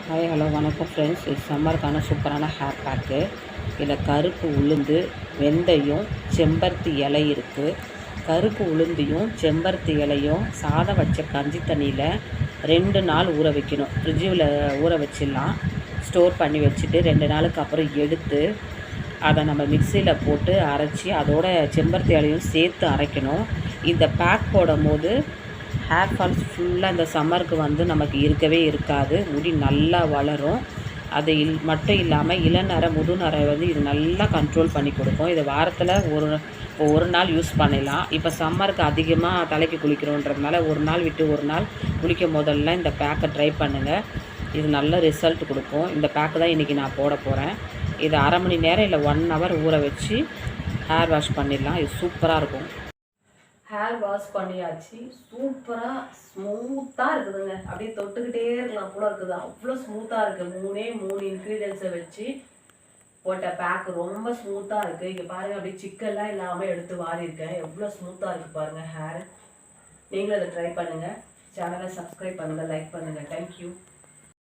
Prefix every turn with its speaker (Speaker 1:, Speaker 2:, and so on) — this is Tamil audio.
Speaker 1: ஹாய் ஹலோ வணக்கம் ஃப்ரெண்ட்ஸ். இது சம்மருக்கான சூப்பரான ஹேர் பேக்கு. இதில் கருப்பு உளுந்து, வெந்தயம், செம்பருத்தி இலை இருக்குது. கருப்பு உளுந்தையும் செம்பருத்தி இலையும் சாதம் வச்ச கஞ்சி தண்ணியில் 2 நாள் ஊற வைக்கணும். ஃப்ரிட்ஜில் ஊற வச்சிடலாம். ஸ்டோர் பண்ணி வச்சுட்டு 2 நாளுக்கு அப்புறம் எடுத்து அதை நம்ம மிக்சியில் போட்டு அரைச்சி அதோட செம்பருத்தி இலையும் சேர்த்து அரைக்கணும். இந்த பேக் போடும் போது ஹேர் ஃபால்ஸ் ஃபுல்லாக இந்த சம்மருக்கு நமக்கு இருக்கவே இருக்காது. முடி நல்லா வளரும். அது மட்டும் இல்லாமல் இளநரை முதுநரை இது நல்லா கண்ட்ரோல் பண்ணி கொடுக்கும். இதை வாரத்தில் ஒரு நாள் யூஸ் பண்ணலாம். இப்போ சம்மருக்கு அதிகமாக தலைக்கு குளிக்கிறோன்றதுனால ஒரு நாள் விட்டு ஒரு நாள் குளிக்கும் போதெல்லாம் இந்த பேக்கை ட்ரை பண்ணுங்கள். இது நல்ல ரிசல்ட் கொடுக்கும். இந்த பேக்கு தான் இன்றைக்கி நான் போட போகிறேன். இது அரை மணி நேரம் இல்லை 1 ஹவர் ஊற வச்சு ஹேர் வாஷ் பண்ணிடலாம். இது சூப்பராக இருக்கும். ஹேர் வாஷ் பண்ணியாச்சு. சூப்பராக ஸ்மூத்தாக இருக்குதுங்க. அப்படியே தொட்டுக்கிட்டே இருக்கலாம் போல இருக்குது. அவ்வளோ ஸ்மூத்தாக இருக்குது. 3 இன்க்ரீடியன்ஸை வச்சு போட்ட பேக் ரொம்ப ஸ்மூத்தாக இருக்குது. இங்கே பாருங்கள், அப்படியே சிக்கெல்லாம் இல்லாமல் எடுத்து வாரியிருக்கேன். எவ்வளோ ஸ்மூத்தாக இருக்குது பாருங்கள் ஹேர். நீங்களும் அதை ட்ரை பண்ணுங்கள். சேனலை சப்ஸ்கிரைப் பண்ணுங்கள், லைக் பண்ணுங்கள். தேங்க்யூ.